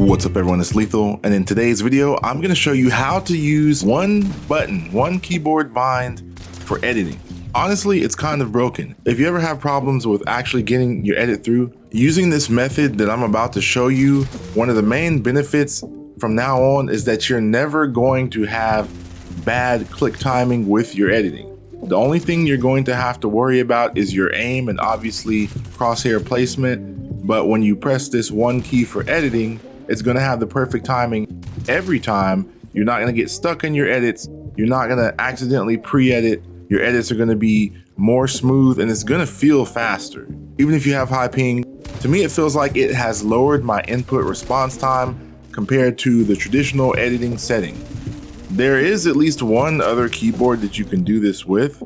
What's up everyone, it's Lethal, and in today's video I'm going to show you how to use one button, one keyboard bind for editing. Honestly, it's kind of broken. If you ever have problems with actually getting your edit through, using this method that I'm about to show you, one of the main benefits from now on is that you're never going to have bad click timing with your editing. The only thing you're going to have to worry about is your aim and obviously crosshair placement. But when you press this one key for editing, it's going to have the perfect timing every time. You're not going to get stuck in your edits. You're not going to accidentally pre-edit. Your edits are going to be more smooth and it's going to feel faster. Even if you have high ping, to me it feels like it has lowered my input response time compared to the traditional editing setting. There is at least one other keyboard that you can do this with.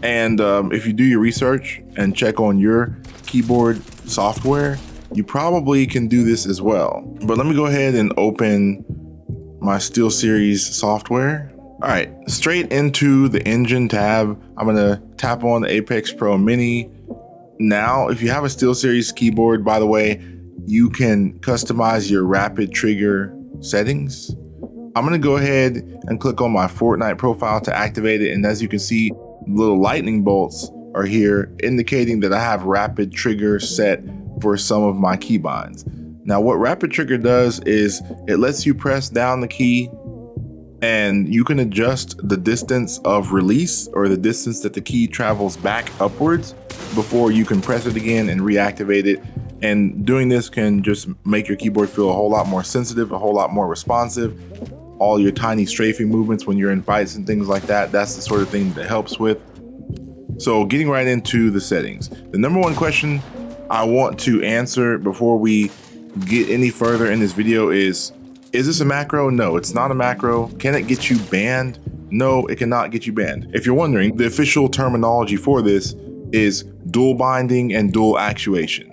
And if you do your research and check on your keyboard software, you probably can do this as well. But let me go ahead and open my SteelSeries software. All right, straight into the engine tab, I'm gonna tap on the Apex Pro Mini. Now, if you have a SteelSeries keyboard, by the way, you can customize your rapid trigger settings. I'm gonna go ahead and click on my Fortnite profile to activate it. And as you can see, little lightning bolts are here indicating that I have rapid trigger set for some of my keybinds. Now what rapid trigger does is it lets you press down the key and you can adjust the distance of release or the distance that the key travels back upwards before you can press it again and reactivate it. And doing this can just make your keyboard feel a whole lot more sensitive, a whole lot more responsive. All your tiny strafing movements when you're in fights and things like that, that's the sort of thing that helps with. So getting right into the settings. The number one question I want to answer before we get any further in this video is this a macro? No, it's not a macro. Can it get you banned? No, it cannot get you banned. If you're wondering, the official terminology for this is dual binding and dual actuation.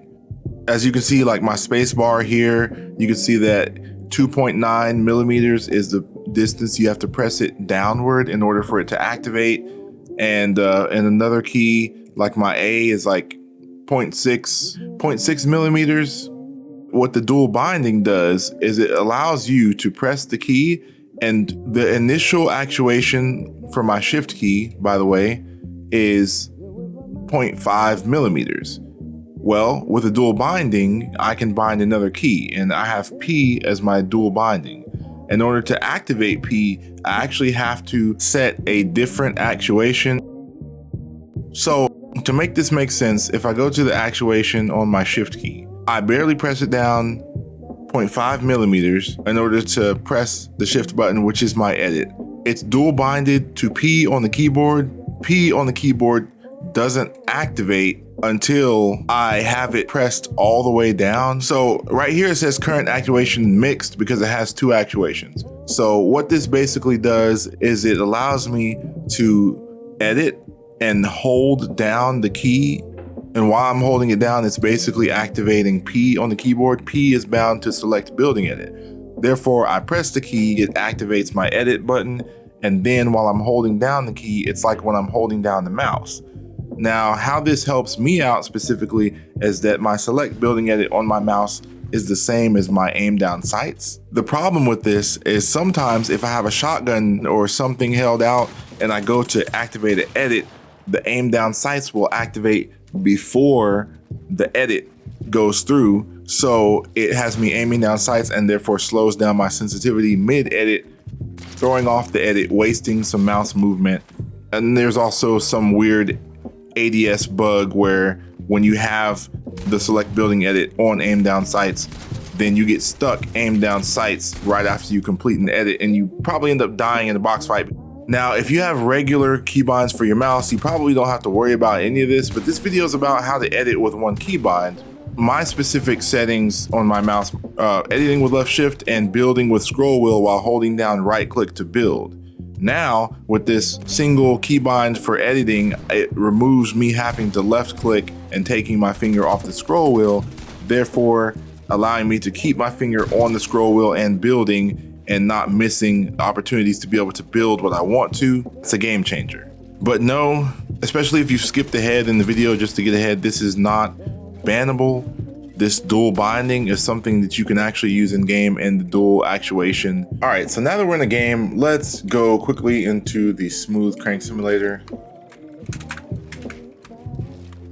As you can see, like my space bar here, you can see that 2.9 millimeters is the distance you have to press it downward in order for it to activate. And another key, like my A, is like 0.6 millimeters. What the dual binding does is it allows you to press the key, and the initial actuation for my shift key, by the way, is 0.5 millimeters. Well, with a dual binding, I can bind another key, and I have P as my dual binding. In order to activate P, I actually have to set a different actuation. So to make this make sense, if I go to the actuation on my shift key, I barely press it down 0.5 millimeters in order to press the shift button, which is my edit. It's dual binded to P on the keyboard. P on the keyboard doesn't activate until I have it pressed all the way down. So right here it says current actuation mixed because it has two actuations. So what this basically does is it allows me to edit and hold down the key. And while I'm holding it down, it's basically activating P on the keyboard. P is bound to select building edit. Therefore, I press the key, it activates my edit button. And then while I'm holding down the key, it's like when I'm holding down the mouse. Now, how this helps me out specifically is that my select building edit on my mouse is the same as my aim down sights. The problem with this is sometimes if I have a shotgun or something held out and I go to activate an edit, the aim down sights will activate before the edit goes through. So it has me aiming down sights and therefore slows down my sensitivity mid-edit, throwing off the edit, wasting some mouse movement. And there's also some weird ADS bug where when you have the select building edit on aim down sights, then you get stuck aim down sights right after you complete an edit and you probably end up dying in a box fight. Now, if you have regular keybinds for your mouse, you probably don't have to worry about any of this, but this video is about how to edit with one keybind. My specific settings on my mouse, editing with left shift and building with scroll wheel while holding down right click to build. Now, with this single keybind for editing, it removes me having to left click and taking my finger off the scroll wheel, therefore allowing me to keep my finger on the scroll wheel and building and not missing opportunities to be able to build what I want to. It's a game changer. But no, especially if you skipped ahead in the video just to get ahead, this is not bannable. this dual binding is something that you can actually use in game, and the dual actuation. All right, so now that we're in a game, let's go quickly into the smooth crank simulator.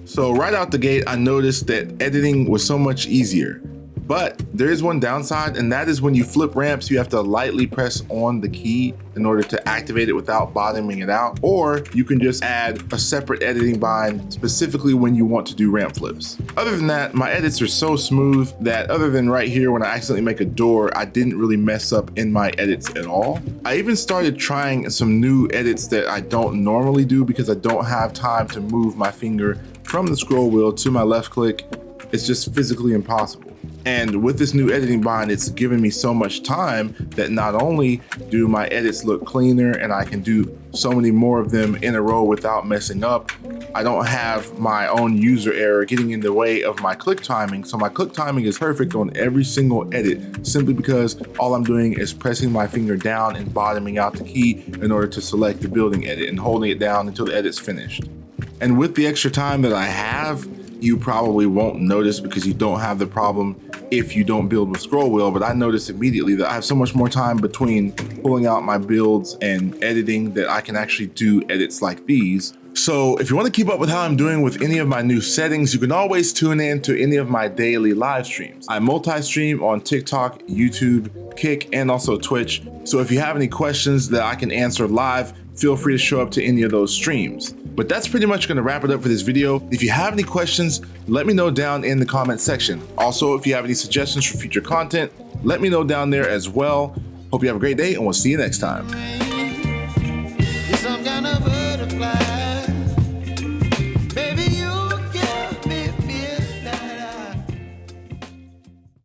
So right out the gate, I noticed that editing was so much easier. But there is one downside, and that is when you flip ramps, you have to lightly press on the key in order to activate it without bottoming it out. Or you can just add a separate editing bind specifically when you want to do ramp flips. Other than that, my edits are so smooth that other than right here when I accidentally make a door, I didn't really mess up in my edits at all. I even started trying some new edits that I don't normally do because I don't have time to move my finger from the scroll wheel to my left click. It's just physically impossible. And with this new editing bind, it's given me so much time that not only do my edits look cleaner and I can do so many more of them in a row without messing up, I don't have my own user error getting in the way of my click timing. So my click timing is perfect on every single edit, simply because all I'm doing is pressing my finger down and bottoming out the key in order to select the building edit and holding it down until the edit's finished. And with the extra time that I have, you probably won't notice because you don't have the problem if you don't build with scroll wheel, but I noticed immediately that I have so much more time between pulling out my builds and editing that I can actually do edits like these. So if you want to keep up with how I'm doing with any of my new settings, you can always tune in to any of my daily live streams. I multi-stream on TikTok, YouTube, Kick, and also Twitch. So if you have any questions that I can answer live, feel free to show up to any of those streams. But that's pretty much going to wrap it up for this video. If you have any questions, let me know down in the comment section. Also, if you have any suggestions for future content, let me know down there as well. Hope you have a great day, and we'll see you next time. Some kind of butterfly.